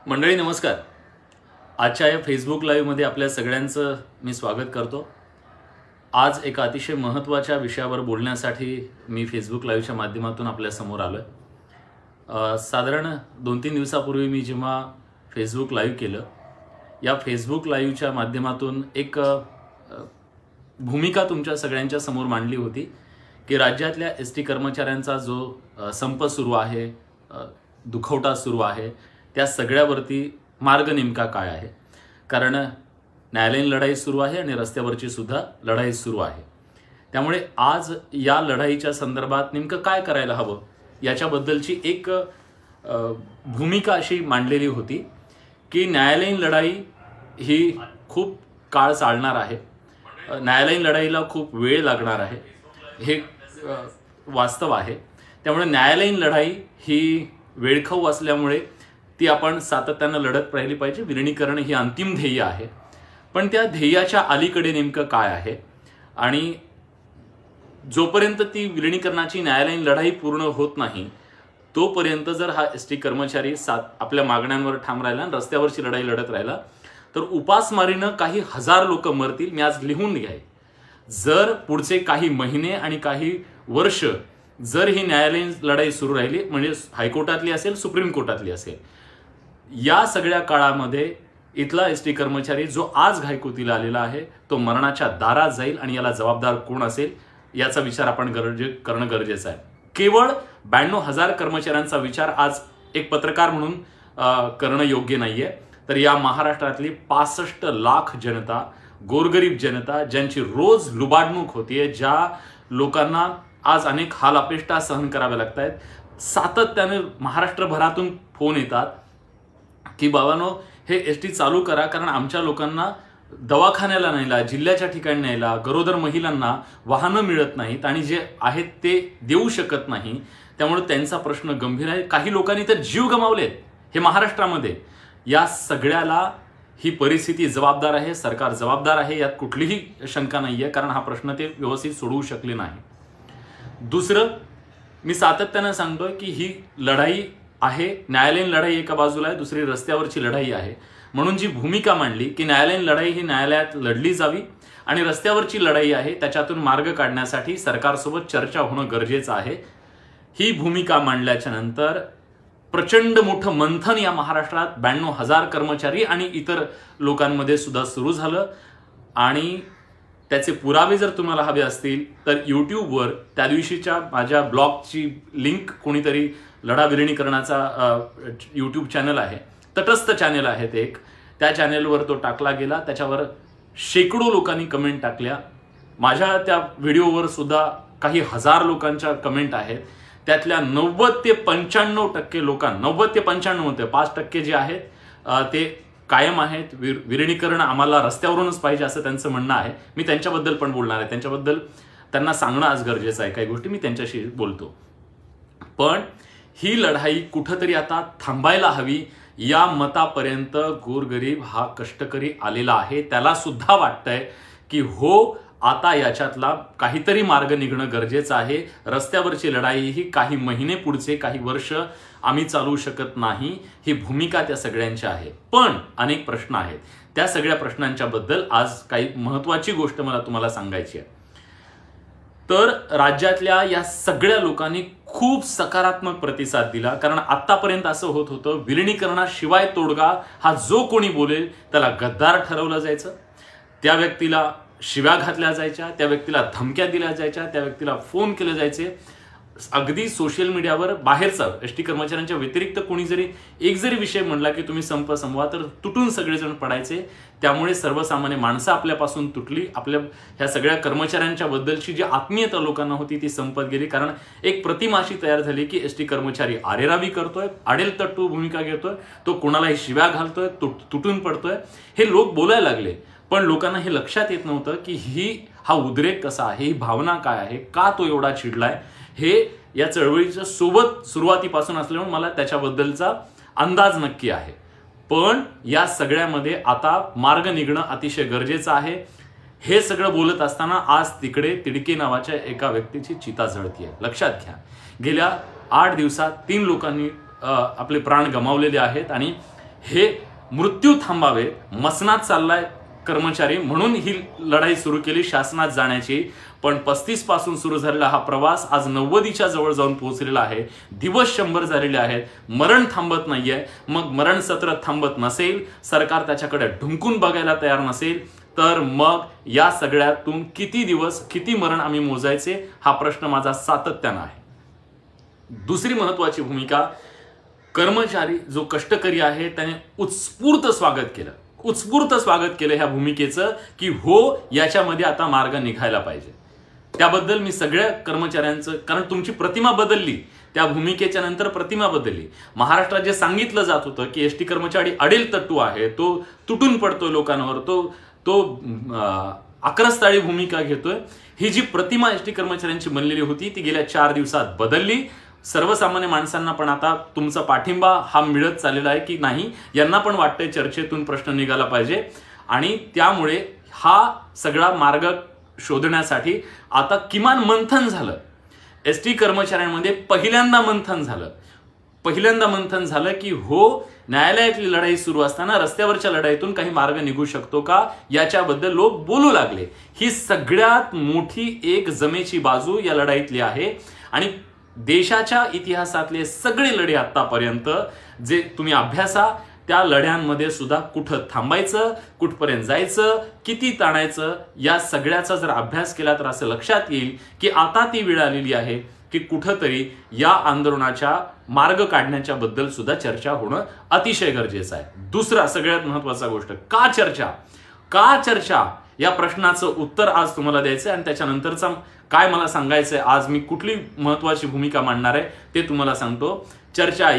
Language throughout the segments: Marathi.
मंडळी नमस्कार. आजच्या या फेसबुक लाईव्हमध्ये आपल्या सगळ्यांचं मी स्वागत करतो. आज एका अतिशय महत्त्वाच्या विषयावर बोलण्यासाठी मी फेसबुक लाईव्हच्या माध्यमातून आपल्या समोर आलो आहे. साधारण 2-3 दिवसापूर्वी मी जेव्हा फेसबुक लाईव्ह केलं, या फेसबुक लाईव्हच्या माध्यमातून एक भूमिका तुमच्या सगळ्यांच्या समोर मांडली होती की राज्यातल्या एसटी कर्मचाऱ्यांचा जो संप सुरू आहे, दुखवटा सुरू आहे, त्या सगळ्यावरती मार्ग नेमका काय आहे. कारण न्यायालयीन लढाई सुरू आहे आणि रस्त्यावरची सुद्धा लढाई सुरू आहे. त्यामुळे आज या लढाईच्या संदर्भात नेमकं काय करायला हवं याच्याबद्दलची एक भूमिका अशी मांडलेली होती की न्यायालयीन लढाई ही खूप काळ चालणार आहे, न्यायालयीन लढाईला खूप वेळ लागणार आहे, हे वास्तव आहे. त्यामुळे न्यायालयीन लढाई ही वेळखाऊ असल्यामुळे ती आपण सातत्यानं लढत राहिली पाहिजे. विलिनीकरण ही अंतिम ध्येय आहे, पण त्या ध्येयाच्या अलीकडे नेमकं काय आहे आणि जोपर्यंत ती विलिनीकरणाची न्यायालयीन लढाई पूर्ण होत नाही तोपर्यंत जर हा एसटी कर्मचारी आपल्या मागण्यांवर ठाम राहिला आणि रस्त्यावरची लढाई लढत राहिला तर उपासमारीनं काही हजार लोक मरतील. मी आज लिहून घ्याय, जर पुढचे काही महिने आणि काही वर्ष जर ही न्यायालयीन लढाई सुरू राहिली, म्हणजे हायकोर्टातली असेल, सुप्रीम कोर्टातली असेल, या सगळ्या काळामध्ये इथला एसटी कर्मचारी जो आज घायकुतीला आलेला आहे तो मरणाच्या दारात जाईल आणि याला जबाबदार कोण असेल याचा विचार आपण करणं गरजेचं आहे. केवळ 92,000 कर्मचाऱ्यांचा विचार आज एक पत्रकार म्हणून करणं योग्य नाहीये. तर या महाराष्ट्रातली 65 लाख जनता, गोरगरीब जनता, ज्यांची रोज लुबाडणूक होतीये, ज्या लोकांना आज अनेक हाल अपेष्टा सहन कराव्या लागत आहेत, सातत्याने महाराष्ट्रभरातून फोन येतात की बाबांनो हे एसटी चालू करा, कारण आमच्या लोकांना दवाखान्याला न्यायला, जिल्ह्याच्या ठिकाणी न्यायला, गरोदर महिलांना वाहनं मिळत नाहीत आणि जे आहेत ते देऊ शकत नाही. त्यामुळे त्यांचा प्रश्न गंभीर आहे. काही लोकांनी तर जीव गमावलेत हे महाराष्ट्रामध्ये. या सगळ्याला ही परिस्थिती जबाबदार आहे, सरकार जबाबदार आहे, यात कुठलीही शंका नाहीये, कारण हा प्रश्न ते व्यवस्थित सोडवू शकले नाही. दुसरं, मी सातत्यानं सांगतोय की ही लढाई आहे, न्यायालयीन लढाई एका बाजूला आहे, दुसरी रस्त्यावरची लढाई आहे. म्हणून जी भूमिका मांडली की न्यायालयीन लढाई ही न्यायालयात लढली जावी आणि रस्त्यावरची लढाई आहे त्याच्यातून मार्ग काढण्यासाठी सरकारसोबत चर्चा होणं गरजेचं आहे, ही भूमिका मांडल्याच्या नंतर प्रचंड मोठं मंथन या महाराष्ट्रात 92,000 कर्मचारी आणि इतर लोकांमध्ये सुद्धा सुरू झालं. आणि त्याचे पुरावे जर तुम्हाला हवे असतील तर यूट्यूबवर त्या दिवशीच्या माझ्या ब्लॉगची लिंक, कोणीतरी लढा विलिनीकरणाचा यूट्यूब चॅनल आहे, तटस्थ चॅनल आहे ते एक, त्या चॅनलवर तो टाकला गेला. त्याच्यावर शेकडो लोकांनी कमेंट टाकल्या. माझ्या त्या व्हिडिओवर सुद्धा काही हजार लोकांच्या कमेंट आहेत. त्यातल्या 90 ते 95% लोकांना, 90 ते 95 होते, 5% जे आहेत ते कायम आहेत. विलिनीकरण आम्हाला रस्त्यावरूनच पाहिजे असं त्यांचं म्हणणं आहे. मी त्यांच्याबद्दल पण बोलणार आहे, त्यांच्याबद्दल त्यांना सांगणं आज गरजेचं आहे. काही गोष्टी मी त्यांच्याशी बोलतो. पण ही लढाई कुठंतरी आता थांबायला हवी या मतापर्यंत गोरगरीब हा कष्टकरी आलेला आहे. त्याला सुद्धा वाटतंय की हो, आता याच्यातला काहीतरी मार्ग निघणं गरजेचं आहे. रस्त्यावरची लढाई ही काही महिने, पुढचे काही वर्ष आम्ही चालवू शकत नाही, ही भूमिका त्या सगळ्यांची आहे. पण अनेक प्रश्न आहेत. त्या सगळ्या प्रश्नांच्या बद्दल आज काही महत्वाची गोष्ट मला तुम्हाला सांगायची आहे. तर राज्यातल्या या सगळ्या लोकांनी खूप सकारात्मक प्रतिसाद दिला, कारण आतापर्यंत असं होत होतं विलिनीकरणाशिवाय तोडगा हा जो कोणी बोलेल त्याला गद्दार ठरवलं जायचं, त्या व्यक्तीला शिव्या घातल्या जायच्या, त्या व्यक्तीला धमक्या दिल्या जायच्या, त्या व्यक्तीला फोन केले जायचे. अगदी सोशल मीडियावर बाहेरचा एसटी कर्मचाऱ्यांच्या व्यतिरिक्त कोणी जरी एक जरी विषय म्हणला की तुम्ही संप संपवा तर तुटून सगळेजण पडायचे. त्यामुळे सर्वसामान्य माणसं आपल्यापासून तुटली. आपल्या ह्या सगळ्या कर्मचाऱ्यांच्या बद्दलची जी आत्मीयता लोकांना होती ती संपत गेली. कारण एक प्रतिमा अशी तयार झाली की एसटी कर्मचारी आरेरावी करतोय, आडेल तट्टू भूमिका घेतोय, तो कोणालाही शिव्या घालतोय, तुटून पडतोय, हे लोक बोलायला लागले. पण लोकांना हे लक्षात येत नव्हतं की हा उद्रेक कसा आहे, ही भावना काय आहे, का तो एवढा चिडलाय, हे या चळवळीच्या सोबत सुरुवातीपासून असल्यामुळे मला त्याच्याबद्दलचा अंदाज नक्की आहे. पण या सगळ्यामध्ये आता मार्ग निघणं अतिशय गरजेचं आहे. हे सगळं बोलत असताना आज तिकडे तिडके नावाच्या एका व्यक्तीची चिता जळतीये. लक्षात घ्या, गेल्या 8 दिवसात 3 लोकांनी आपले प्राण गमावलेले आहेत आणि हे मृत्यू थांबावे, मसनात चाललाय कर्मचारी म्हणून ही लढाई सुरू केली शासनात जाण्याची. पण 35 पासून सुरू झालेला हा प्रवास आज 90च्या जवळ जाऊन पोहोचलेला आहे. दिवस 100 झालेले आहेत. मरण थांबत नाहीये. मग मरण सत्र थांबत नसेल, सरकार त्याच्याकडे ढुंकून बघायला तयार नसेल, तर मग या सगळ्यातून किती दिवस किती मरण आम्ही मोजायचे हा प्रश्न माझा सातत्यानं आहे. दुसरी महत्वाची भूमिका, कर्मचारी जो कष्टकरी आहे त्याने उत्स्फूर्त स्वागत केलं ह्या भूमिकेचं की हो याच्यामध्ये आता मार्ग निघायला पाहिजे. त्याबद्दल मी सगळ्या कर्मचाऱ्यांचं, कारण तुमची प्रतिमा बदलली, त्या भूमिकेच्या नंतर प्रतिमा बदलली. महाराष्ट्रात जे सांगितलं जात होतं की एसटी कर्मचारी अडेल तट्टू आहे, तो तुटून पडतोय लोकांवर, तो आक्रस्ताळी भूमिका घेतोय, ही जी प्रतिमा एसटी कर्मचाऱ्यांची बनलेली होती ती गेल्या 4 दिवसात बदलली. सर्वसामान्य माणसांना पण आता तुमचा पाठिंबा हा मिळत चाललेला आहे की नाही, यांना पण वाटतंय चर्चेतून प्रश्न निघाला पाहिजे. आणि त्यामुळे हा सगळा मार्ग शोधण्यासाठी आता किमान मंथन झालं. एसटी कर्मचाऱ्यांमध्ये पहिल्यांदा मंथन झालं की हो, न्यायालयातली लढाई सुरू असताना रस्त्यावरच्या लढाईतून काही मार्ग निघू शकतो का, याच्याबद्दल लोक बोलू लागले. ही सगळ्यात मोठी एक जमेची बाजू या लढाईतली आहे. आणि देशाच्या इतिहासातले सगळे लढे आतापर्यंत जे तुम्ही अभ्यासा, त्या लढ्यांमध्ये सुद्धा कुठं थांबायचं, कुठपर्यंत जायचं, किती ताणायचं, या सगळ्याचा जर अभ्यास केला तर असं लक्षात येईल की आता ती वेळ आलेली आहे की कुठंतरी या आंदोलनाच्या मार्ग काढण्याच्या बद्दल सुद्धा चर्चा होणं अतिशय गरजेचं आहे. दुसरा सगळ्यात महत्वाचा गोष्ट, का चर्चा या प्रश्नाचं उत्तर आज तुम्हाला द्यायचंय आणि त्याच्यानंतरचा काय मला सांगायचंय, आज मी कुठली महत्वाची भूमिका मांडणार आहे ते तुम्हाला सांगतो. चर्चा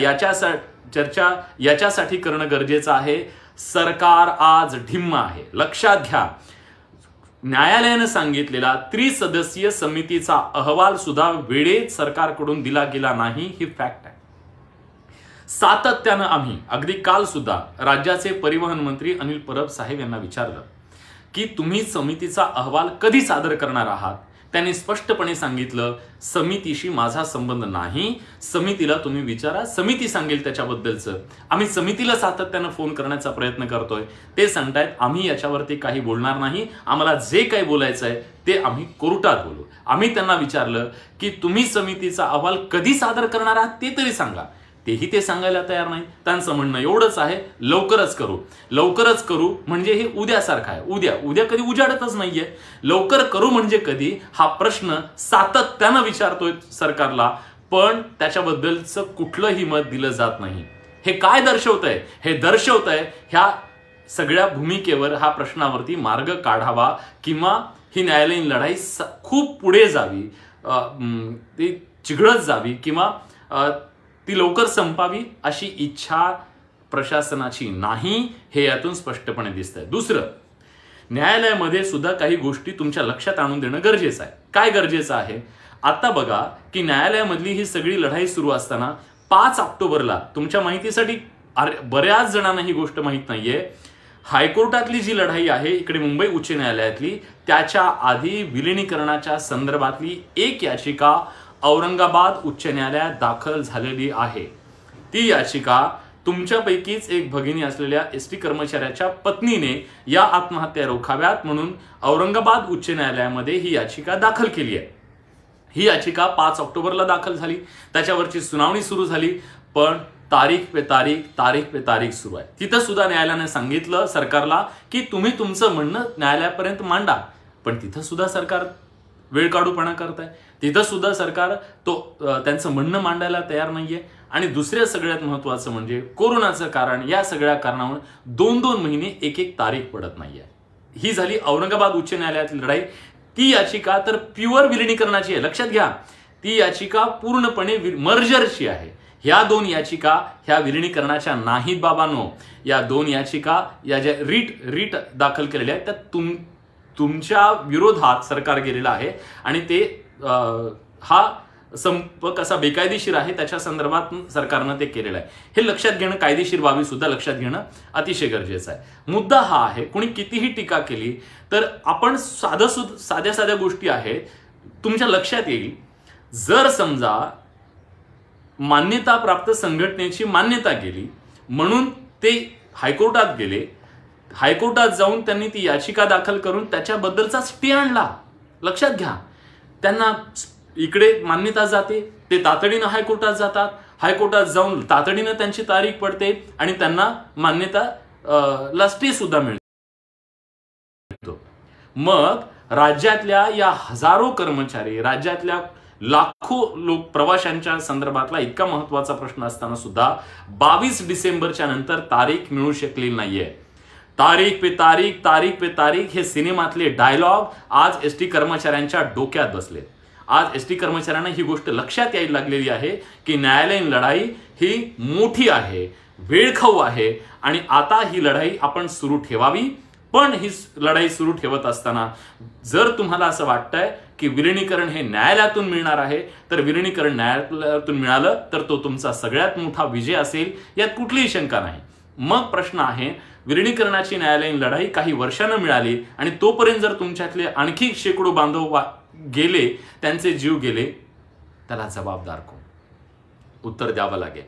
याच्यासाठी करणं गरजेचं आहे. सरकार आज ढिम्म आहे. लक्षात घ्या, न्यायालयानं सांगितलेला त्रिसदस्यीय समितीचा अहवाल सुद्धा वेळेत सरकारकडून दिला गेला नाही, ही फॅक्ट आहे. सातत्यानं आम्ही अगदी काल सुद्धा राज्याचे परिवहन मंत्री अनिल परब साहेब यांना विचारलं की तुम्ही समितीचा अहवाल कधी सादर करणार आहात. त्यांनी स्पष्टपणे सांगितलं, समितीशी माझा संबंध नाही, समितीला तुम्ही विचारा, समिती सांगेल त्याच्याबद्दलचं. आम्ही समितीला सातत्यानं फोन करण्याचा प्रयत्न करतोय, ते सांगतायत आम्ही याच्यावरती काही बोलणार नाही, आम्हाला जे काही बोलायचं आहे ते आम्ही कोर्टात बोलू. आम्ही त्यांना विचारलं की तुम्ही समितीचा अहवाल कधी सादर करणार आहात ते तरी सांगा. तेही ते सांगायला तयार नाही. त्यांचं म्हणणं एवढंच आहे, लवकरच करू म्हणजे हे उद्यासारखं आहे. उद्या कधी उजाडतच नाहीये. लवकर करू म्हणजे कधी हा प्रश्न सातत्यानं विचारतोय सरकारला, पण त्याच्याबद्दलचं कुठलंही मत दिलं जात नाही. हे काय दर्शवतंय? हे दर्शवतंय ह्या सगळ्या भूमिकेवर, हा प्रश्नावरती मार्ग काढावा किंवा ही न्यायालयीन लढाई खूप पुढे जावी, ती चिघळत जावी किंवा ती लवकर संपावी अशी इच्छा प्रशासनाची नाही, हे यातून स्पष्टपणे दिसतंय. दुसरं, न्यायालयामध्ये सुद्धा काही गोष्टी तुमच्या लक्षात आणून देणं गरजेचं आहे. काय गरजेचं आहे? आता बघा की न्यायालयामधली ही सगळी लढाई सुरू असताना 5 ऑक्टोबरला, तुमच्या माहितीसाठी बऱ्याच जणांना ही गोष्ट माहित नाहीये, हायकोर्टातली जी लढाई आहे इकडे मुंबई उच्च न्यायालयातली, त्याच्या आधी विलिनीकरणाच्या संदर्भातली एक याचिका औरंगाबाद उच्च न्यायालयात दाखल झालेली आहे. ती याचिका तुमच्यापैकीच एक भगिनी असलेल्या एसटी कर्मचाऱ्याच्या पत्नीने या आत्महत्या रोखाव्यात म्हणून औरंगाबाद उच्च न्यायालयामध्ये ही याचिका दाखल केली आहे. ही याचिका 5 ऑक्टोबरला दाखल झाली, त्याच्यावरची सुनावणी सुरू झाली, पण तारीख पे तारीख सुरू आहे. तिथं सुद्धा न्यायालयाने सांगितलं सरकारला की तुम्ही तुमचं म्हणणं न्यायालयापर्यंत मांडा, पण तिथं सुद्धा सरकार वेळ काढूपणा करताय. तिथं सुद्धा सरकार त्यांचं म्हणणं मांडायला तयार नाहीये. आणि दुसऱ्या सगळ्यात महत्वाचं म्हणजे कोरोनाचं कारण, या सगळ्या कारणावर 2-2 महिने एक तारीख पडत नाहीये. ही झाली औरंगाबाद उच्च न्यायालयातील लढाई. ती याचिका तर प्युअर विलिनीकरणाची आहे. लक्षात घ्या, ती याचिका पूर्णपणे मर्जरची आहे. ह्या 2 याचिका ह्या विलिनीकरणाच्या नाहीत बाबांनो. या 2 याचिका, या ज्या रीट दाखल केलेल्या आहेत, त्या तुमच्या विरोधात सरकार गेलेला आहे आणि ते हा संप कसा बेकायदेशीर आहे त्याच्या संदर्भात सरकारनं ते केलेलं आहे. हे लक्षात घेणं, कायदेशीर बाबी सुद्धा लक्षात घेणं अतिशय गरजेचं आहे. मुद्दा हा आहे, कोणी कितीही टीका केली तर आपण साध्या गोष्टी आहेत तुमच्या लक्षात येईल. जर समजा मान्यता प्राप्त संघटनेची मान्यता गेली म्हणून ते हायकोर्टात गेले. हायकोर्टात जाऊन त्यांनी ती याचिका दाखल करून त्याच्याबद्दलचा स्टे आणला. लक्षात घ्या, त्यांना इकडे मान्यता जाते, ते तातडीनं हायकोर्टात जातात. हायकोर्टात जाऊन तातडीनं त्यांची तारीख पडते आणि त्यांना मान्यता ला स्टे सुद्धा मिळतो. मग राज्यातल्या या हजारो कर्मचारी, राज्यातल्या लाखो लोक प्रवाशांच्या संदर्भातला इतका महत्वाचा प्रश्न असताना सुद्धा 22 डिसेंबरच्या नंतर तारीख मिळू शकलेली नाहीये. तारीख पे तारीख हे सिनेमातले डायलॉग आज एसटी कर्मचाऱ्यांच्या डोक्यात बसले. आज एसटी कर्मचाऱ्यांना ही गोष्ट लक्षात यायला लागलेली आहे की न्यायालयीन लढाई ही मोठी आहे, वेळखाऊ आहे आणि आता ही लढाई आपण सुरू ठेवावी. पण ही लढाई सुरू ठेवत असताना जर तुम्हाला असं वाटतंय की विलिनीकरण हे न्यायालयातून मिळणार आहे, तर विलिनीकरण न्यायालयातून मिळालं तर तो तुमचा सगळ्यात मोठा विजय असेल, यात कुठलीही शंका नाही. मग प्रश्न आहे, विलिनीकरणाची न्यायालयीन लढाई काही वर्षानं मिळाली आणि तोपर्यंत जर तुमच्यातले आणखी शेकडो बांधव गेले, त्यांचे जीव गेले, त्याला जबाबदार कोण? उत्तर द्यावं लागेल.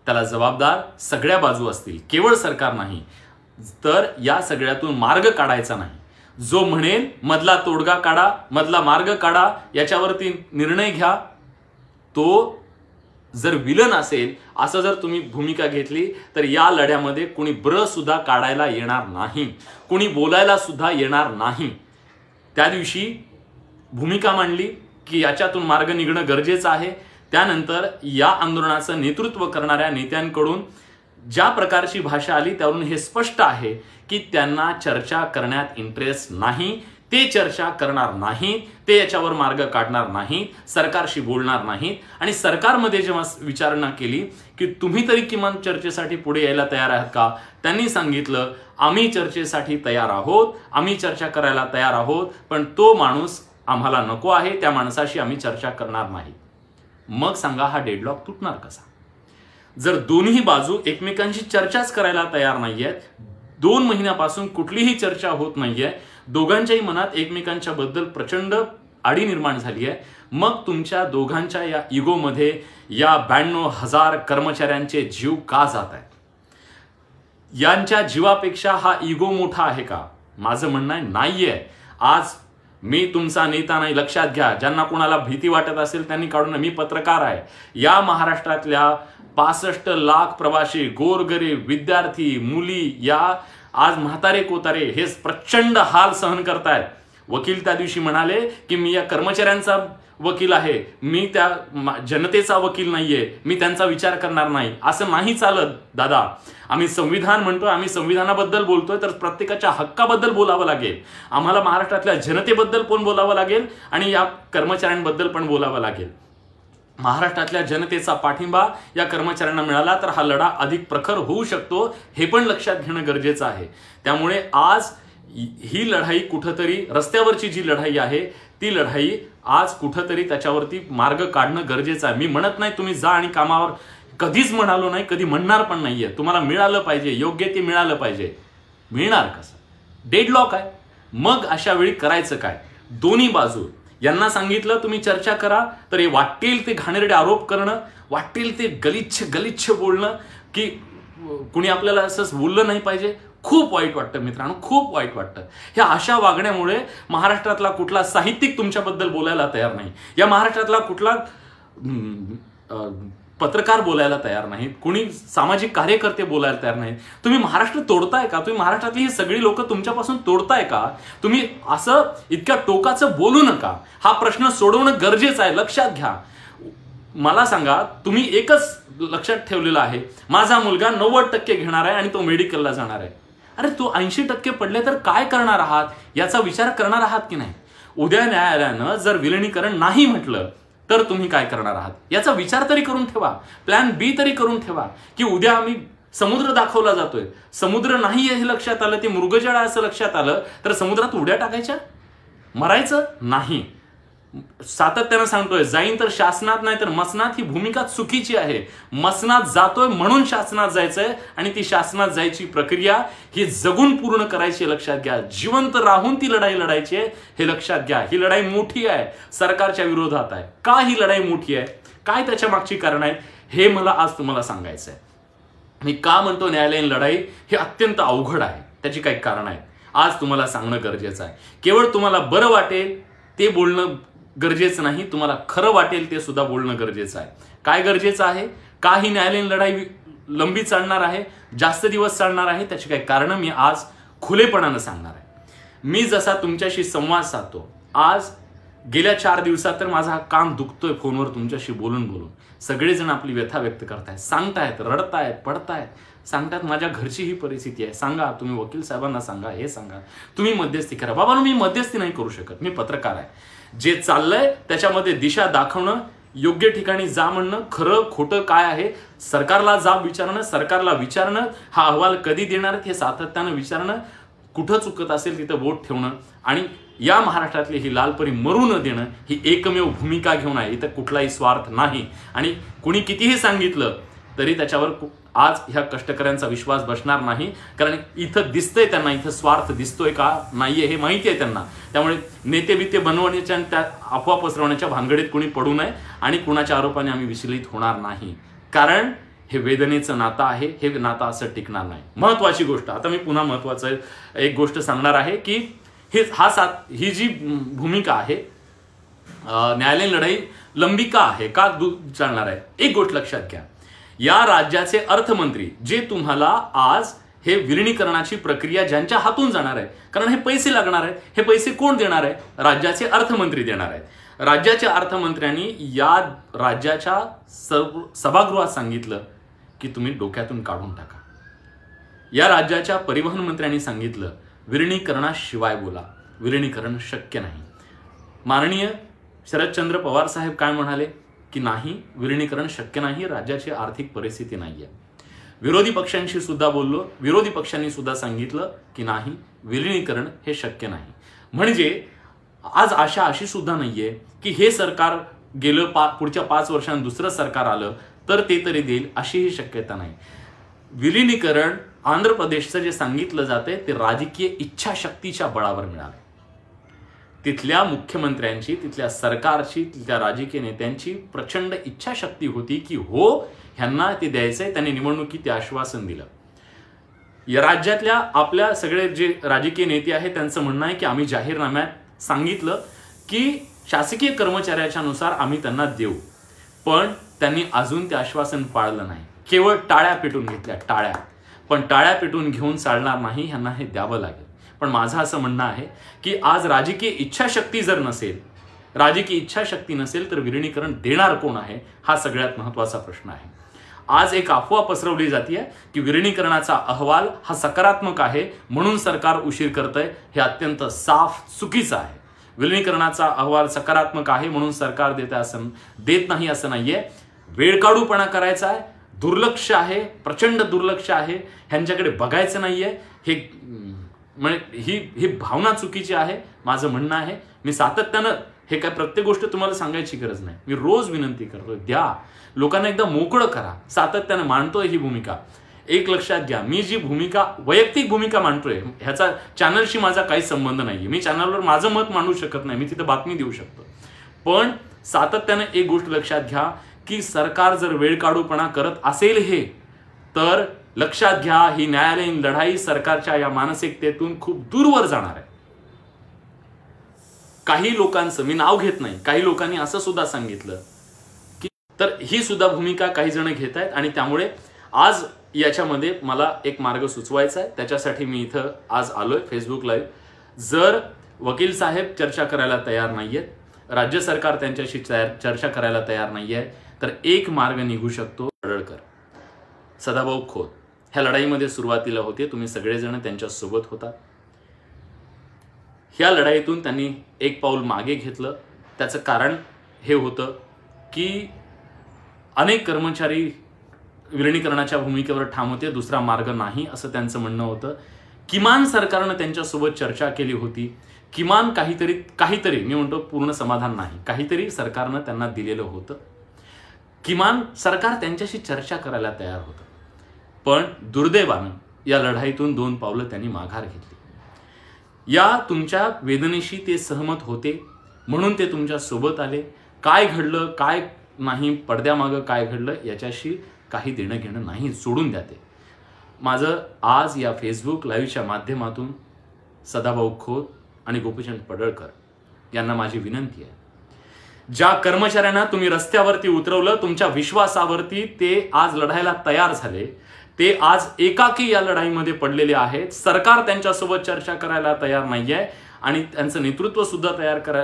त्याला जबाबदार सगळ्या बाजू असतील, केवळ सरकार नाही. तर या सगळ्यातून मार्ग काढायचा नाही. जो म्हणेल मधला तोडगा काढा, मधला मार्ग काढा, याच्यावरती निर्णय घ्या, तो जर विलन असेल असं जर तुम्ही भूमिका घेतली तर या लढ्यामध्ये कुणी ब्र सुद्धा काढायला येणार नाही, कुणी बोलायला सुद्धा येणार नाही. त्या दिवशी भूमिका मांडली की याच्यातून मार्ग निघणं गरजेचं आहे. त्यानंतर या आंदोलनाचं नेतृत्व करणाऱ्या नेत्यांकडून ज्या प्रकारची भाषा आली त्यावरून हे स्पष्ट आहे की त्यांना चर्चा करण्यात इंटरेस्ट नाही. ते चर्चा करणार नाहीत, ते याच्यावर मार्ग काढणार नाहीत, सरकारशी बोलणार नाहीत. आणि सरकारमध्ये जेव्हा विचारणा केली की तुम्ही तरी किमान चर्चेसाठी पुढे यायला तयार आहात का, त्यांनी सांगितलं आम्ही चर्चेसाठी तयार आहोत, आम्ही चर्चा करायला तयार आहोत, पण तो माणूस आम्हाला नको आहे, त्या माणसाशी आम्ही चर्चा करणार नाही. मग सांगा हा डेडलॉक तुटणार कसा? जर दोन्ही बाजू एकमेकांशी चर्चाच करायला तयार नाहीयेत, 2 महिन्यापासून कुठलीही चर्चा होत नाहीये, दोघांच्याही मनात एकमेकांच्या बद्दल प्रचंड आडी निर्माण झाली आहे, मग तुमच्या दोघांच्या या इगोमध्ये या 92,000 कर्मचाऱ्यांचे जीव का जात आहेत? यांच्या जीवापेक्षा हा इगो मोठा आहे का? माझं म्हणणं नाहीये. आज मी तुमचा नेता नाही, लक्षात घ्या. ज्यांना कोणाला भीती वाटत असेल त्यांनी काढून, मी पत्रकार आहे. या महाराष्ट्रातल्या 65 लाख प्रवासी, गोरगरीब, विद्यार्थी, मुली, या आज म्हातारे कोतारे हे प्रचंड हाल सहन करतायत. वकील त्या दिवशी म्हणाले की मी या कर्मचाऱ्यांचा वकील आहे, मी त्या जनतेचा वकील नाहीये, मी त्यांचा विचार करणार नाही. असं नाही चालत दादा. आम्ही संविधान म्हणतोय, आम्ही संविधानाबद्दल बोलतोय, तर प्रत्येकाच्या हक्काबद्दल बोलावं लागेल. आम्हाला महाराष्ट्रातल्या जनतेबद्दल पण बोलावं लागेल आणि या कर्मचाऱ्यांबद्दल पण बोलावं लागेल. महाराष्ट्रातल्या जनतेचा पाठिंबा या कर्मचाऱ्यांना मिळाला तर हा लढा अधिक प्रखर होऊ शकतो, हे पण लक्षात घेणं गरजेचं आहे. त्यामुळे आज ही लढाई कुठंतरी, रस्त्यावरची जी लढाई आहे ती लढाई आज कुठंतरी त्याच्यावरती मार्ग काढणं गरजेचं आहे. मी म्हणत नाही तुम्ही जा आणि कामावर, कधीच म्हणालो नाही, कधी म्हणणार पण नाहीये. तुम्हाला मिळालं पाहिजे, योग्य ते मिळालं पाहिजे. मिळणार कसं? डेडलॉक आहे. मग अशा वेळी करायचं काय? दोन्ही बाजू यांना सांगितलं तुम्ही चर्चा करा, तर हे वाटेल ते घाणेरडे आरोप करणं, वाटेल ते गलिच्छ बोलणं, की कुणी आपल्याला असंच बोललं नाही पाहिजे. खूप वाईट वाटतं मित्रांनो, खूप वाईट वाटतं. ह्या अशा वागण्यामुळे महाराष्ट्रातला कुठला साहित्यिक तुमच्याबद्दल बोलायला तयार नाही, या महाराष्ट्रातला कुठला पत्रकार बोलायला तयार नाहीत, कुणी सामाजिक कार्यकर्ते बोलायला तयार नाहीत. तुम्ही महाराष्ट्र तोडताय का? तुम्ही महाराष्ट्रातली ही सगळी लोक तुमच्यापासून तोडताय का? तुम्ही असं इतक्या टोकाचं बोलू नका. हा प्रश्न सोडवणं गरजेचं आहे, लक्षात घ्या. मला सांगा, तुम्ही एकच लक्षात ठेवलेलं आहे, माझा मुलगा 90% घेणार आहे आणि तो मेडिकलला जाणार आहे. अरे तो 80% पडले तर काय करणार आहात याचा विचार करणार आहात की नाही? उद्या न्यायालयानं जर विलिनीकरण नाही म्हटलं तर तुम्ही काय करणार आहात याचा विचार तरी करून ठेवा. प्लॅन बी तरी करून ठेवा की उद्या आम्ही समुद्र दाखवला जातोय, समुद्र नाहीये हे लक्षात आलं, ते मृगजळ आहे असं लक्षात आलं, तर समुद्रात उड्या टाकायच्या? मरायचं नाही. सातत्यानं सांगतोय, जाईन तर शासनात नाही तर मसनात. ही भूमिका चुकीची आहे. मसनात जातोय म्हणून शासनात जायचंय आणि ती शासनात जायची प्रक्रिया ही जगून पूर्ण करायची, लक्षात घ्या. जिवंत राहून ती लढाई लढायची आहे, हे लक्षात घ्या. ही लढाई मोठी आहे, सरकारच्या विरोधात आहे. का ही लढाई मोठी आहे, काय त्याच्या मागची कारण आहेत, हे मला आज तुम्हाला सांगायचं आहे. मी का म्हणतो न्यायालयीन लढाई हे अत्यंत अवघड आहे, त्याची काही कारण आहेत, आज तुम्हाला सांगणं गरजेचं आहे. केवळ तुम्हाला बरं वाटेल ते बोलणं गरजेचं नाही, तुम्हाला खरं वाटेल ते सुद्धा बोलणं गरजेचं आहे. काय गरजेचं आहे? का ही न्यायालयीन लढाई लंबी चालणार आहे, जास्त दिवस चालणार आहे, त्याची काही कारणं मी आज खुलेपणानं सांगणार आहे. मी जसा तुमच्याशी संवाद साधतो, आज गेल्या 4 दिवसात तर माझा कान दुखतोय फोनवर तुमच्याशी बोलून बोलून. सगळेजण आपली व्यथा व्यक्त करतायत, सांगतायत, रडतायत, पडतायत, सांगतात माझ्या घरची ही परिस्थिती आहे, सांगा तुम्ही वकील साहेबांना सांगा, हे सांगा, तुम्ही मध्यस्थी करा. बाबा मी मध्यस्थी नाही करू शकत, मी पत्रकार आहे. जे चाललंय त्याच्यामध्ये दिशा दाखवणं, योग्य ठिकाणी जा म्हणणं, खरं खोटं काय आहे सरकारला जाब विचारणं, सरकारला विचारणं, हा अहवाल कधी देणार हे सातत्यानं विचारणं, कुठं चुकत असेल तिथं बोट ठेवणं आणि या महाराष्ट्रातली ही लालपरी मरू न देणं ही एकमेव भूमिका घेऊन आहे. इथं कुठलाही स्वार्थ नाही आणि कुणी कितीही सांगितलं तरी त्याच्यावर आज ह्या कष्टकऱ्यांचा विश्वास बसणार नाही, कारण इथं दिसतंय त्यांना, इथं स्वार्थ दिसतोय का नाहीये हे माहिती आहे त्यांना. त्यामुळे नेते बिते बनवण्याच्या आणि त्या अफवा पसरवण्याच्या भानगडीत कुणी पडू नये आणि कुणाच्या आरोपाने आम्ही विचलित होणार नाही, कारण हे वेदनेचं नातं आहे, हे नातं असं टिकणार नाही. महत्वाची गोष्ट, आता मी पुन्हा महत्वाचं एक गोष्ट सांगणार आहे की ही जी भूमिका आहे, न्यायालयीन लढाई लंबी का आहे, का चालणार आहे, एक गोष्ट लक्षात घ्या. या राज्याचे अर्थमंत्री जे तुम्हाला आज हे विलिनीकरणाची प्रक्रिया ज्यांच्या हातून जाणार आहे, कारण हे पैसे लागणार आहेत, हे पैसे कोण देणार आहे? राज्याचे अर्थमंत्री देणार आहेत. राज्याच्या अर्थमंत्र्यांनी या राज्याच्या सभागृहात सांगितलं की तुम्ही डोक्यातून काढून टाका. या राज्याच्या परिवहन मंत्र्यांनी सांगितलं विलिनीकरणाशिवाय बोला, विलिनीकरण शक्य नाही. माननीय शरदचंद्र पवार साहेब काय म्हणाले की नाही, विलिनीकरण शक्य नाही, राज्याची आर्थिक परिस्थिती नाहीये. विरोधी पक्षांशी सुद्धा बोललो, विरोधी पक्षांनी सुद्धा सांगितलं की नाही, विलिनीकरण हे शक्य नाही. म्हणजे आज आशा अशी सुद्धा नाहीये की हे सरकार गेलं पुढच्या 5 वर्षांत दुसरं सरकार आलं तर ते तरी देईल, अशीही शक्यता नाही. विलिनीकरण आंध्र प्रदेशचं जे सांगितलं जातंय ते राजकीय इच्छाशक्तीच्या बळावर मिळालं. तिथल्या मुख्यमंत्र्यांची, तिथल्या सरकारची, तिथल्या राजकीय नेत्यांची प्रचंड इच्छाशक्ती होती की हो ह्यांना ते द्यायचंय. त्यांनी निवडणुकीत ते आश्वासन दिलं. या राज्यातल्या आपल्या सगळे जे राजकीय नेते आहेत त्यांचं म्हणणं आहे की आम्ही जाहीरनाम्यात सांगितलं की शासकीय कर्मचाऱ्याच्या नुसार आम्ही त्यांना देऊ, पण त्यांनी अजून ते आश्वासन पाळलं नाही. केवळ टाळ्या पेटून घेतल्या, टाळ्या. पण टाळ्या पेटून घेऊन चालणार नाही, ह्यांना हे द्यावं लागेल. पण माझं असं म्हणणं आहे की आज राजकीय इच्छाशक्ती जर नसेल, राजकीय इच्छाशक्ती नसेल तर विलिनीकरण देणार कोण आहे, हा सगळ्यात महत्त्वाचा प्रश्न आहे. आज एक अफवा पसरवली जाते की विलिनीकरणाचा अहवाल हा सकारात्मक आहे म्हणून सरकार उशीर करतंय. हे अत्यंत साफ चुकीचं आहे. विलिनीकरणाचा अहवाल सकारात्मक आहे म्हणून सरकार देत नाही असं नाहीये. वेळकाढूपणा करायचा आहे, दुर्लक्ष आहे, प्रचंड दुर्लक्ष आहे, ह्यांच्याकडे बघायचं नाहीये. हे म्हणजे ही भावना चुकीची आहे. माझं म्हणणं आहे, मी सातत्यानं हे काय प्रत्येक गोष्ट तुम्हाला सांगायची गरज नाही, मी रोज विनंती करतोय द्या, लोकांना एकदा मोकळं करा. सातत्यानं मांडतोय ही भूमिका. एक लक्षात घ्या, मी जी भूमिका वैयक्तिक भूमिका मांडतोय ह्याचा चॅनलशी माझा काही संबंध नाहीये. मी चॅनलवर माझं मत मांडू शकत नाही, मी तिथं बातमी देऊ शकतो. पण सातत्यानं एक गोष्ट लक्षात घ्या की सरकार जर वेळकाढूपणा करत असेल हे, तर लक्षात घ्या ही न्यायालयीन लढाई सरकारच्या या मानसिकतेतून खूप दूरवर जाणार आहे. काही लोकांचं मी नाव घेत नाही, काही लोकांनी असं सुद्धा सांगितलं की तर ही सुद्धा भूमिका काही जण घेत आहेत आणि त्यामुळे आज याच्यामध्ये मला एक मार्ग सुचवायचा आहे. त्याच्यासाठी मी इथं आज आलोय फेसबुक लाईव्ह. जर वकील साहेब चर्चा करायला तयार नाहीयेत, राज्य सरकार त्यांच्याशी चर्चा करायला तयार नाहीये, तर एक मार्ग निघू शकतो. पडळकर, सदाभाऊ खोत ह्या लढाईमध्ये सुरुवातीला होते, तुम्ही सगळेजण त्यांच्या सोबत होता. ह्या लढाईतून त्यांनी एक पाऊल मागे घेतलं. त्याचं कारण हे होतं की अनेक कर्मचारी विलिनीकरणाच्या भूमिकेवर ठाम होते, दुसरा मार्ग नाही असं त्यांचं म्हणणं होतं. किमान सरकारनं त्यांच्यासोबत चर्चा केली होती, किमान काहीतरी मी म्हणतो पूर्ण समाधान नाही, काहीतरी सरकारनं त्यांना दिलेलं होतं. किमान सरकार त्यांच्याशी चर्चा करायला तयार होतं. पण दुर्दैवानं या लढाईतून 2 पावलं त्यांनी माघार घेतली. या तुमच्या वेदनेशी ते सहमत होते म्हणून ते तुमच्या सोबत आले. काय घडलं काय नाही, पडद्यामागं काय घडलं याच्याशी काही देणं घेणं नाही, सोडून द्या ते. माझं आज या फेसबुक लाईव्हच्या माध्यमातून सदाभाऊ खोत आणि गोपीचंद पडळकर यांना माझी विनंती आहे, ज्या कर्मचाऱ्यांना तुम्ही रस्त्यावरती उतरवलं, तुमच्या विश्वासावरती ते आज लढायला तयार झाले, ते आज एकाकी या लढाईमध्ये पडलेले आहेत. सरकार त्यांच्यासोबत चर्चा करायला तयार नाहीये आणि त्यांचं नेतृत्व सुद्धा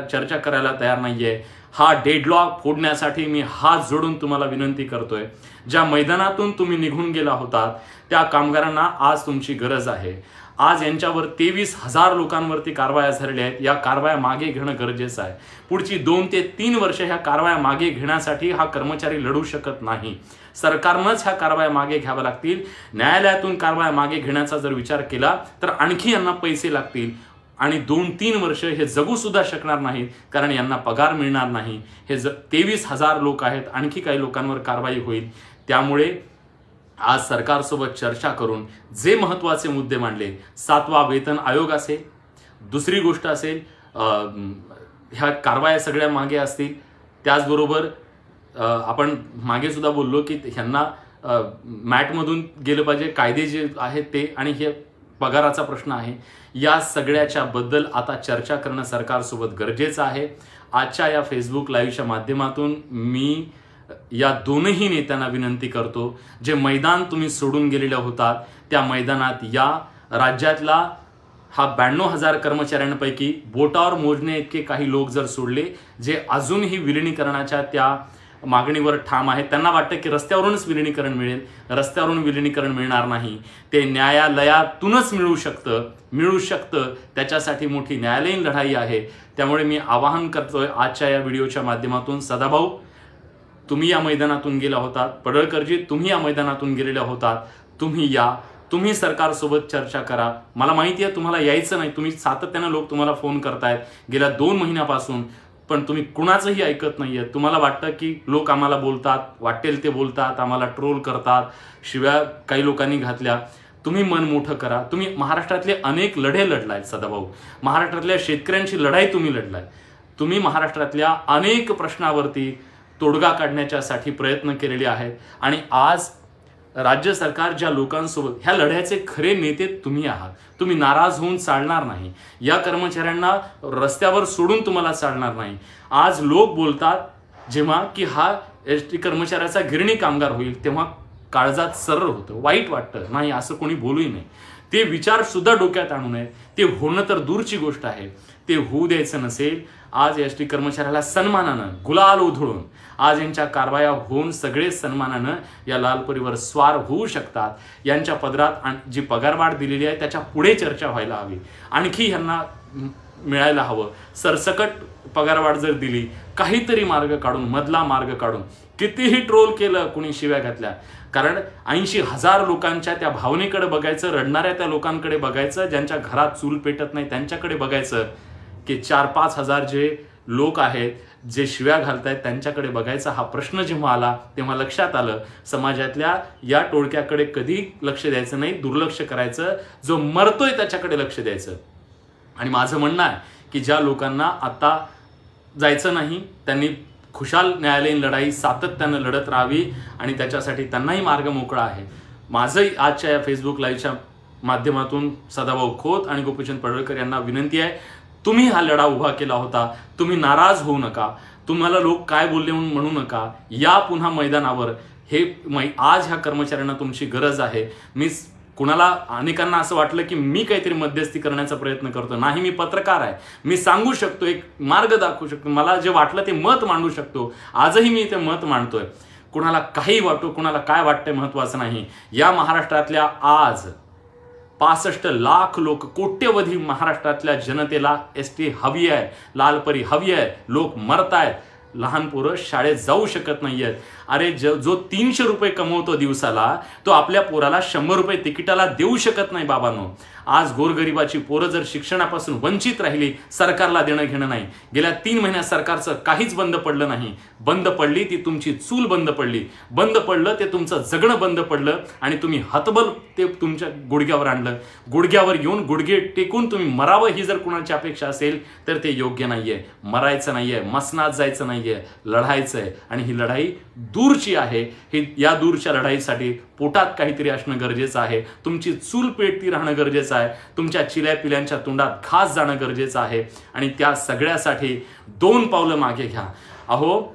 चर्चा करायला तयार नाहीये. हा डेडलॉक फोडण्यासाठी मी हात जोडून तुम्हाला विनंती करतोय. ज्या मैदानातून तुम्ही निघून गेला होतात त्या कामगारांना आज तुमची गरज आहे. आज यांच्यावर 23,000 लोकांवरती कारवाया झालेल्या आहेत. या कारवाया मागे घेणं गरजेचं आहे. पुढची 2 ते 3 वर्ष ह्या कारवाया मागे घेण्यासाठी हा कर्मचारी लढू शकत नाही. सरकारनंच ह्या कारवाया मागे घ्याव्या लागतील. न्यायालयातून कारवाया मागे घेण्याचा जर विचार केला तर आणखी यांना पैसे लागतील आणि 2-3 वर्ष हे जगू सुद्धा शकणार नाहीत, कारण यांना पगार मिळणार नाही. हे 23,000 लोक आहेत, आणखी काही लोकांवर कारवाई होईल. त्यामुळे आज सरकारसोबत चर्चा करून जे महत्त्वाचे मुद्दे मांडले, 7वा वेतन आयोग असेल, दुसरी गोष्ट असेल ह्या कारवाया सगळ्या मागे असतील. त्याचबरोबर आपण मागे सुद्धा बोललो की ह्यांना मॅटमधून गेलं पाहिजे, कायदे जे आहेत ते, आणि हे पगाराचा प्रश्न आहे. या सगळ्याच्या बद्दल आता चर्चा करणं सरकारसोबत गरजेचं आहे. आजच्या या फेसबुक लाईव्हच्या माध्यमातून मी या दोनही नेत्यांना विनंती करतो, जे मैदान तुम्ही सोडून गेलेले होतात त्या मैदानात या. राज्यातला हा 92,000 कर्मचाऱ्यांपैकी बोटावर मोजणे इतके काही लोक जर सोडले जे अजूनही विलिनीकरणाच्या त्या मागणीवर ठाम आहेत, त्यांना वाटतं की रस्त्यावरूनच विलिनीकरण मिळेल. रस्त्यावरून विलिनीकरण मिळणार नाही, ते न्यायालयातूनच मिळू शकतं. त्याच्यासाठी मोठी न्यायालयीन लढाई आहे. त्यामुळे मी आवाहन करतोय आजच्या या व्हिडिओच्या माध्यमातून, सदाभाऊ तुम्ही या मैदानातून गेला होतात, पडळकरजी तुम्ही या मैदानातून गेलेले होतात, तुम्ही या, तुम्ही सरकारसोबत चर्चा करा. मला माहिती आहे तुम्हाला यायचं नाही, तुम्ही सातत्यानं लोक तुम्हाला फोन करतायत गेल्या 2 महिन्यापासून, पण तुम्ही कुणाचंही ऐकत नाहीये. तुम्हाला वाटतं की लोक आम्हाला बोलतात, वाटेल ते बोलतात, आम्हाला ट्रोल करतात, शिव्या काही लोकांनी घातल्या. तुम्ही मन मोठं करा. तुम्ही महाराष्ट्रातले अनेक लढे लढलाय सदाभाऊ, महाराष्ट्रातल्या शेतकऱ्यांची लढाई तुम्ही लढलाय. तुम्ही महाराष्ट्रातल्या अनेक प्रश्नावरती तोडगा काढण्याच्यासाठी प्रयत्न केलेले आहेत आणि आज राज्य सरकार ज्या लोकांसोबत, ह्या लढ्याचे खरे नेते तुम्ही आहात. तुम्ही नाराज होऊन चालणार नाही. या कर्मचाऱ्यांना रस्त्यावर सोडून तुम्हाला चालणार नाही. आज लोक बोलतात जेव्हा की हा एसटी कर्मचाऱ्याचा गिरणी कामगार होईल तेव्हा काळजात सर्र होतं, वाईट वाटतं. नाही, असं कोणी बोलूही नाही. ते विचार सुद्धा डोक्यात आणू नये. ते होणं तर दूरची गोष्ट आहे, ते होऊ द्यायचं नसेल. आज एसटी कर्मचाऱ्याला सन्मानानं, गुलाल उधळून आज यांच्या कारवाया होऊन सगळे सन्मानानं या लालपरीवर स्वार होऊ शकतात. यांच्या पदरात जी पगारवाढ दिलेली आहे त्याच्या पुढे चर्चा व्हायला हवी, आणखी यांना मिळायला हवं. सरसकट पगारवाढ जर दिली, काहीतरी मार्ग काढून, मधला मार्ग काढून, कितीही ट्रोल केलं, कुणी शिव्या घातल्या, कारण 80,000 लोकांच्या त्या भावनेकडे बघायचं, रडणाऱ्या त्या लोकांकडे बघायचं, ज्यांच्या घरात चूल पेटत नाही त्यांच्याकडे बघायचं, की 4-5 हजार जे लोक आहेत जे शिव्या घालतायत त्यांच्याकडे बघायचा. हा प्रश्न जेव्हा आला तेव्हा लक्षात आलं समाजातल्या या टोळक्याकडे कधी लक्ष द्यायचं नाही, दुर्लक्ष करायचं. जो मरतोय त्याच्याकडे लक्ष द्यायचं. आणि माझं म्हणणं आहे की ज्या लोकांना आता जायचं नाही त्यांनी खुशाल न्यायालयीन लढाई सातत्यानं लढत राहावी आणि त्याच्यासाठी त्यांनाही मार्ग मोकळा आहे. माझंही आजच्या या फेसबुक लाईव्हच्या माध्यमातून सदाभाऊ खोत आणि गोपीचंद पडळकर यांना विनंती आहे, तुम्ही हा लढा उभा केला होता, तुम्ही नाराज होऊ नका. तुम्हाला लोक काय बोलले म्हणून म्हणू नका. या पुन्हा मैदानावर. आज ह्या कर्मचाऱ्यांना तुमची गरज आहे. मी कुणाला, अनेकांना असं वाटलं की मी काहीतरी मध्यस्थी करण्याचा प्रयत्न करतो. नाही, मी पत्रकार आहे, मी सांगू शकतो, एक मार्ग दाखवू शकतो, मला जे वाटलं ते मत मांडू शकतो. आजही मी ते मत मांडतोय. कुणाला काही वाटो, कुणाला काय वाटतंय महत्वाचं नाही. या महाराष्ट्रातल्या आज 65 लाख लोक, कोट्यवधी महाराष्ट्रातल्या जनतेला एसटी हवी आहे, लालपरी हवी आहे. लोक मरतायत, लहान पोरं शाळेत जाऊ शकत नाहीयेत. अरे जो 300 रुपये कमवतो दिवसाला, तो आपल्या पोराला 100 रुपये तिकिटाला देऊ शकत नाही बाबांनो. आज गोरगरिबाची पोरं जर शिक्षणापासून वंचित राहिली, सरकारला देणं घेणं नाही. गेल्या 3 महिन्यात सरकारचं काहीच बंद पडलं नाही. बंद पडली ती तुमची चूल बंद पडली, बंद पडलं ते तुमचं जगणं बंद पडलं आणि तुम्ही हतबल ते तुमच्या गुडघ्यावर आणलं. गुडघ्यावर येऊन गुडघे टेकून तुम्ही मरावं ही जर कुणाची अपेक्षा असेल तर ते योग्य नाहीये. मरायचं नाहीये, मसनात जायचं नाही. नाहीये, लढायचं आहे. आणि ही लढाई दूरची आहे. ही या दूरच्या लढाईसाठी पोटात काहीतरी असणं गरजेचं आहे. तुमची चूल पेटती राहणं गरजेचं आहे. तुमच्या चिल्या पिल्यांच्या तोंडात घास जाणं गरजेचं आहे. आणि त्या सगळ्यासाठी 2 पावलं मागे घ्या. अहो,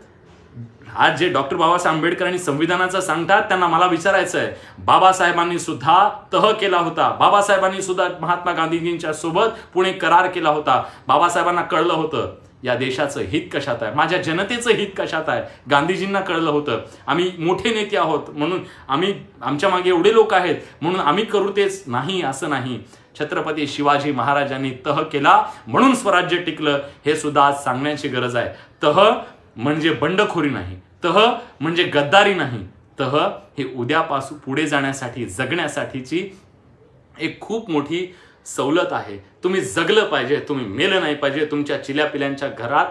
आज जे डॉक्टर बाबासाहेब आंबेडकरांनी संविधानाचं सांगतात त्यांना मला विचारायचं आहे, बाबासाहेबांनी सुद्धा तह केला होता. बाबासाहेबांनी सुद्धा महात्मा गांधीजींच्या सोबत पुणे करार केला होता. बाबासाहेबांना कळलं होतं या देशाचं हित कशात आहे, माझ्या जनतेचं हित कशात आहे. गांधीजींना कळलं होतं आम्ही मोठे नेते आहोत म्हणून आमच्या मागे एवढे लोक आहेत म्हणून आम्ही करू तेच नाही, असं नाही. छत्रपती शिवाजी महाराजांनी तह केला म्हणून स्वराज्य टिकलं, हे सुद्धा आज सांगण्याची गरज आहे. तह म्हणजे बंडखोरी नाही, तह म्हणजे गद्दारी नाही. तह हे उद्यापासून पुढे जाण्यासाठी, जगण्यासाठीची एक खूप मोठी सवलत आहे. तुम्ही जगलं पाहिजे, तुम्ही मेलं नाही पाहिजे. तुमच्या चिल्या पिल्यांच्या घरात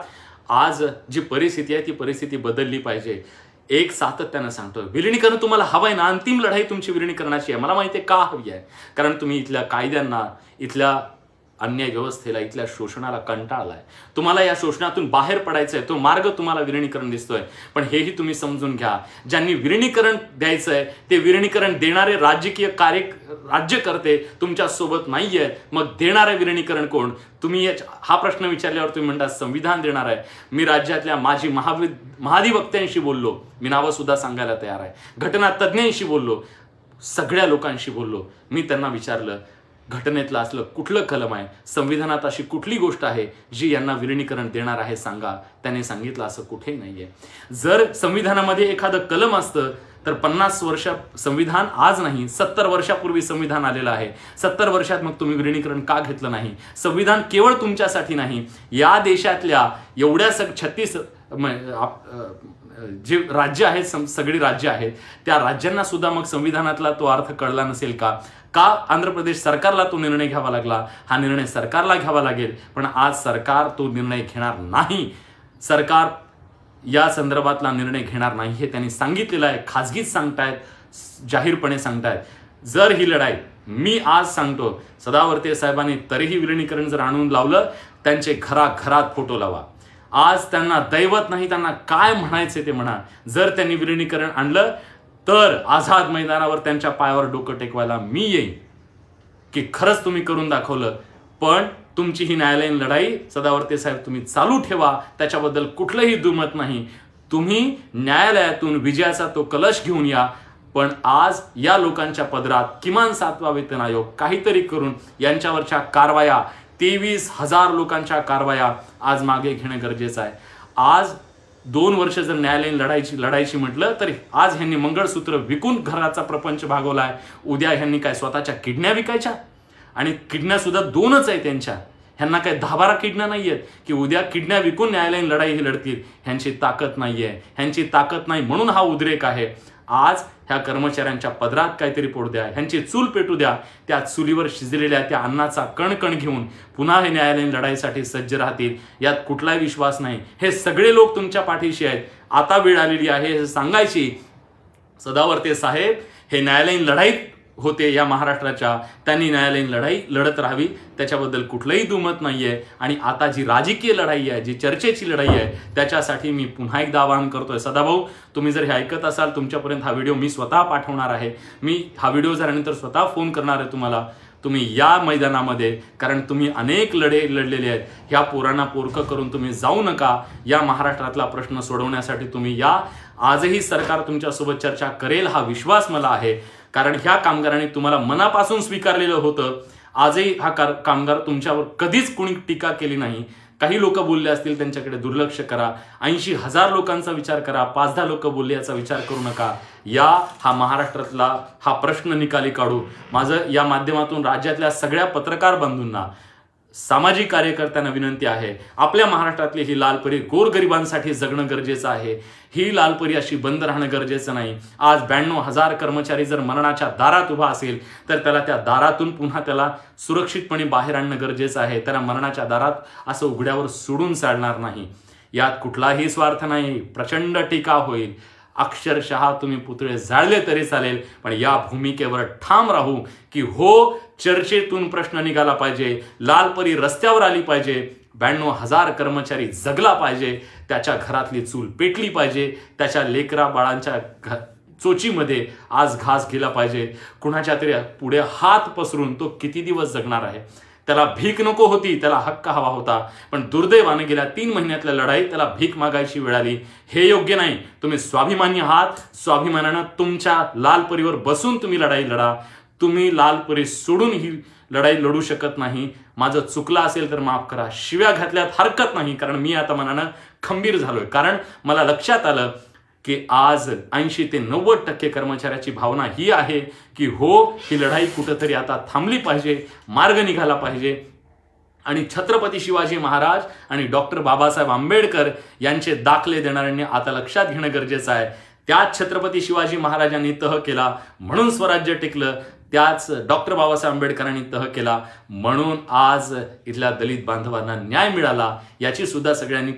आज जी परिस्थिती आहे ती परिस्थिती बदलली पाहिजे. एक सातत्यानं सांगतोय, विलिनीकरण तुम्हाला हवं आहे ना, अंतिम लढाई तुमची विलिनीकरणाची आहे. मला माहिती आहे का हवी आहे, कारण तुम्ही इथल्या कायद्यांना, इथल्या अन्याय व्यवस्थेला, इथल्या शोषणाला कंटाळलाय. तुम्हाला या शोषणातून बाहेर पडायचंय, तो मार्ग तुम्हाला विलिनीकरण दिसतोय. पण हेही तुम्ही समजून घ्या, ज्यांनी विलिनीकरण द्यायचंय ते विलिनीकरण देणारे राजकीय राज्यकर्ते तुमच्या सोबत नाहीये. मग देणारे विलिनीकरण कोण? तुम्ही हा प्रश्न विचारल्यावर तुम्ही म्हणता संविधान देणार आहे. मी राज्यातल्या माजी महाधिवक्त्यांशी बोललो, मी नावं सुद्धा सांगायला तयार आहे. घटना तज्ज्ञांशी बोललो, सगळ्या लोकांशी बोललो. मी त्यांना विचारलं, घटनेतलं असलं कुठलं कलम आहे, संविधानात अशी कुठली गोष्ट आहे जी यांना विलिनीकरण देणार आहे सांगा. त्याने सांगितलं असं कुठेही नाहीये. जर संविधानामध्ये एखादं कलम असतं तर 50 वर्ष संविधान आज नाही, 70 वर्षापूर्वी संविधान आलेलं आहे. 70 वर्षात मग तुम्ही विलिनीकरण का घेतलं नाही? संविधान केवळ तुमच्यासाठी नाही, या देशातल्या एवढ्या 36 जे राज्य आहेत, सगळी राज्य आहेत, त्या राज्यांना सुद्धा मग संविधानातला तो अर्थ कळला नसेल का? का आंध्र प्रदेश सरकारला तो निर्णय घ्यावा लागला? हा निर्णय सरकारला घ्यावा लागेल, पण आज सरकार तो निर्णय घेणार नाही. सरकार या संदर्भातला निर्णय घेणार नाही हे त्यांनी सांगितलेलं आहे. खाजगीत सांगतायत, जाहीरपणे सांगतायत. जर ही लढाई, मी आज सांगतो, सदावर्ते साहेबांनी तरीही विलिनीकरण जर आणून लावलं, त्यांचे घराघरात फोटो लावा. आज त्यांना दैवत नाही, त्यांना काय म्हणायचे ते म्हणा. जर त्यांनी विलिनीकरण आणलं तर आझाद मैदानावर त्यांच्या पायावर डोकं टेकवायला मी येईन की खरंच तुम्ही करून दाखवलं. पण तुमची ही न्यायालयीन लढाई सदावर्ते साहेब तुम्ही चालू ठेवा, त्याच्याबद्दल कुठलंही दुमत नाही. तुम्ही न्यायालयातून विजयाचा तो कलश घेऊन या, पण आज या लोकांच्या पदरात किमान 7वा वेतन आयोग काहीतरी करून यांच्यावरच्या कारवाया, 23,000 लोकांच्या कारवाया आज मागे घेणं गरजेचं आहे. आज 2 वर्ष जर न्यायालयीन लढायची म्हटलं तर आज ह्यांनी मंगळसूत्र विकून घराचा प्रपंच भागवलाय. उद्या ह्यांनी काय स्वतःच्या किडन्या विकायच्या? आणि किडन्या सुद्धा 2च आहे त्यांच्या. ह्यांना काय 10-12 किडन्या नाहीयेत की उद्या किडन्या विकून न्यायालयीन लढाई ही लढतील. ह्यांची ताकद नाहीये, ह्यांची ताकद नाही म्हणून हा उद्रेक आहे. आज ह्या कर्मचाऱ्यांच्या पदरात काहीतरी पोट द्या, ह्यांची चूल पेटू द्या. त्या चुलीवर शिजलेल्या त्या अन्नाचा कणकण घेऊन पुन्हा हे न्यायालयीन लढाईसाठी सज्ज राहतील, यात कुठलाही विश्वास नाही. हे सगळे लोक तुमच्या पाठीशी आहेत. आता वेळ आलेली आहे हे सांगायची, सदावर्ते साहेब हे न्यायालयीन लढाईत होते या महाराष्ट्राच्या, त्यांनी न्यायालयीन लढाई लढत राहावी, त्याच्याबद्दल कुठलंही दुमत नाहीये. आणि आता जी राजकीय लढाई आहे, जी चर्चेची लढाई आहे, त्याच्यासाठी मी पुन्हा एकदा आवाहन करतोय. सदाभाऊ, तुम्ही जर हे ऐकत असाल, तुमच्यापर्यंत हा व्हिडिओ मी स्वतः पाठवणार आहे. मी हा व्हिडिओ झाल्यानंतर स्वतः फोन करणार आहे तुम्हाला. तुम्ही या मैदानामध्ये, कारण तुम्ही अनेक लढे लढलेले आहेत. ह्या पोरांना पोरकं करून तुम्ही जाऊ नका. या महाराष्ट्रातला प्रश्न सोडवण्यासाठी तुम्ही या. आजही सरकार तुमच्यासोबत चर्चा करेल हा विश्वास मला आहे, कारण ह्या कामगारांनी तुम्हाला मनापासून स्वीकारलेलं होतं. आजही हा कामगार तुमच्यावर कधीच कुणी टीका केली नाही. काही लोक बोलले असतील त्यांच्याकडे दुर्लक्ष करा. 80,000 लोकांचा विचार करा. 5-10 लोक बोलले याचा विचार करू नका. हा महाराष्ट्रातला हा प्रश्न निकाली काढू. माझं या माध्यमातून राज्यातल्या सगळ्या पत्रकार बंधूंना, सामाजिक कार्यकर्त्यांना विनंती आहे, आपल्या महाराष्ट्रातली ही लालपरी गोरगरिबांसाठी जगणं गरजेचं आहे. ही लालपरी अशी बंद राहणं गरजेचं नाही. आज 92,000 कर्मचारी जर मरणाच्या दारात उभा असेल तर त्याला त्या दारातून पुन्हा त्याला सुरक्षितपणे बाहेर आणणं गरजेचं आहे. त्याला मरणाच्या दारात असं उघड्यावर सोडून चालणार नाही. यात कुठलाही स्वार्थ नाही. प्रचंड टीका होईल, अक्षरशः तुम्ही पुतळे जाळले तरी चालेल, पण या भूमिकेवर ठाम राहू की हो, चर्चेतून प्रश्न निघाला पाहिजे, लालपरी रस्त्यावर आली पाहिजे. 92,000 कर्मचारी जगला पाहिजे, त्याच्या घरातली चूल पेटली पाहिजे, त्याच्या लेकरा बाळांच्या चोचीमध्ये आज घास गेला पाहिजे. कुणाच्या तरी पुढे हात पसरून तो किती दिवस जगणार आहे? त्याला भीक नको होती, त्याला हक्क हवा होता. पण दुर्दैवाने गेल्या 3 महिन्यातल्या लढाईत त्याला भीक मागायची वेळ आली. हे योग्य नाही. तुम्ही स्वाभिमानी आहात. स्वाभिमानानं तुमच्या लालपरीवर बसून तुम्ही लढाई लढा. तुम्ही लालपरी सोडून ही लढाई लढू शकत नाही. माझं चुकलं असेल तर माफ करा. शिव्या घातल्यात हरकत नाही, कारण मी आता मनानं खंबीर झालोय. कारण मला लक्षात आलं की आज 80 ते 90% कर्मचाऱ्याची भावना ही आहे की हो, ही लढाई कुठंतरी आता थांबली पाहिजे, मार्ग निघाला पाहिजे. आणि छत्रपती शिवाजी महाराज आणि डॉक्टर बाबासाहेब आंबेडकर यांचे दाखले देणाऱ्यांनी आता लक्षात घेणं गरजेचं आहे. त्याच छत्रपती शिवाजी महाराजांनी तह केला म्हणून स्वराज्य टिकलं. त्याच डॉक्टर बाबासाहेब आंबेडकरांनी तह केला म्हणून आज इथल्या दलित बांधवांना न्याय मिळाला. याची सुद्धा सगळ्यांनी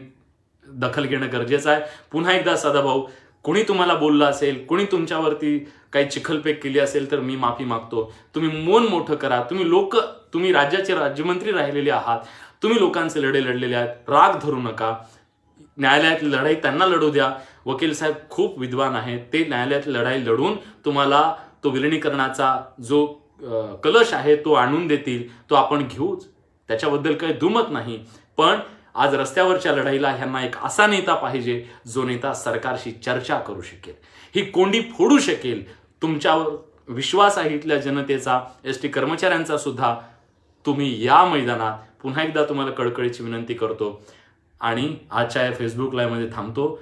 दखल घेणं गरजेचं आहे. पुन्हा एकदा सदाभाऊ, कोणी तुम्हाला बोललं असेल, कोणी तुमच्यावरती काही चिखलफेक केली असेल तर मी माफी मागतो. तुम्ही मन मोठं करा. तुम्ही राज्याचे राज्यमंत्री राहिलेले आहात. तुम्ही लोकांचे लढे लढलेले आहेत. राग धरू नका. न्यायालयातली लढाई त्यांना लढू द्या. वकील साहेब खूप विद्वान आहेत. ते न्यायालयातली लढाई लढून तुम्हाला तो विलिनीकरणाचा जो कलश आहे तो आणून देतील. तो आपण घेऊच, त्याच्याबद्दल काही दुमत नाही. पण आज रस्त्यावरच्या लढाईला ह्यांना एक असा नेता पाहिजे जो नेता सरकारशी चर्चा करू शकेल, ही कोंडी फोडू शकेल. तुमच्यावर विश्वास आहे इथल्या जनतेचा, एसटी कर्मचाऱ्यांचा सुद्धा. तुम्ही या मैदानात. पुन्हा एकदा तुम्हाला कळकळीची विनंती करतो आणि आजच्या या फेसबुक लाईव्ह मध्ये थांबतो.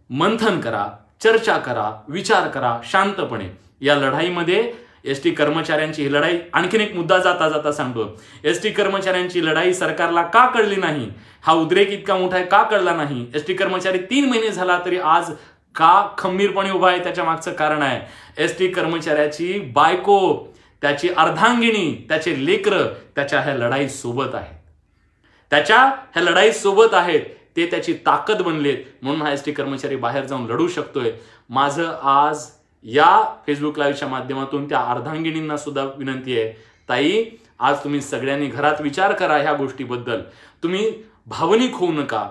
मंथन करा, चर्चा करा, विचार करा शांतपणे. या लढाईमध्ये एसटी कर्मचाऱ्यांची ही लढाई, आणखीन एक मुद्दा जाता जाता सांगतो. एसटी कर्मचाऱ्यांची लढाई सरकारला का कळली नाही? हा उद्रेक इतका मोठा आहे का कळला नाही? एसटी कर्मचारी 3 महिने झाला तरी आज का खंबीरपणे उभा आहे? त्याच्या मागचं कारण आहे एसटी कर्मचाऱ्याची बायको, त्याची अर्धांगिनी, त्याचे लेकरं त्याच्या ह्या लढाई सोबत आहेत. त्याच्या ह्या लढाई सोबत आहेत. ते त्याची ताकद बनलेत म्हणून हा एसटी कर्मचारी बाहेर जाऊन लढू शकतोय. माझं आज या फेसबुक लाईव्हच्या माध्यमातून त्या अर्धांगिनींना सुद्धा विनंती आहे, ताई, आज तुम्ही सगळ्यांनी घरात विचार करा ह्या गोष्टीबद्दल. तुम्ही भावनिक होऊ नका.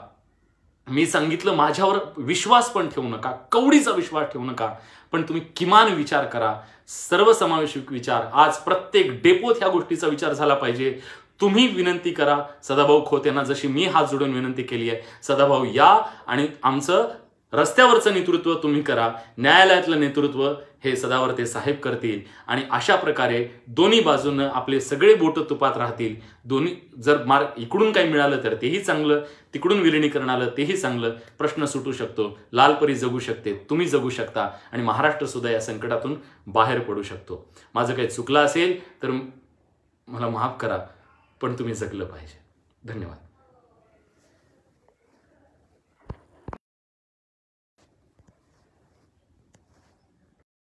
मी सांगितलं माझ्यावर विश्वास पण ठेवू नका, कवडीचा विश्वास ठेवू नका, पण तुम्ही किमान विचार करा, सर्वसमावेशक विचार. आज प्रत्येक डेपोत ह्या गोष्टीचा विचार झाला पाहिजे. तुम्ही विनंती करा सदाभाऊ खोत यांना, जशी मी हात जोडून विनंती केली आहे. सदाभाऊ या आणि आमचं रस्त्यावरचं नेतृत्व तुम्ही करा. न्यायालयातलं नेतृत्व हे सदावर्ते साहेब करतील आणि अशा प्रकारे दोन्ही बाजूनं आपले सगळे बोट तुपात राहतील. दोन्ही जर मार्ग इकडून काही मिळालं तर तेही चांगलं, तिकडून विलिनीकरण आलं तेही चांगलं. प्रश्न सुटू शकतो. लालपरी जगू शकते, तुम्ही जगू शकता आणि महाराष्ट्र सुद्धा या संकटातून बाहेर पडू शकतो. माझं काही चुकलं असेल तर मला माफ करा, पण तुम्ही जगलं पाहिजे. धन्यवाद.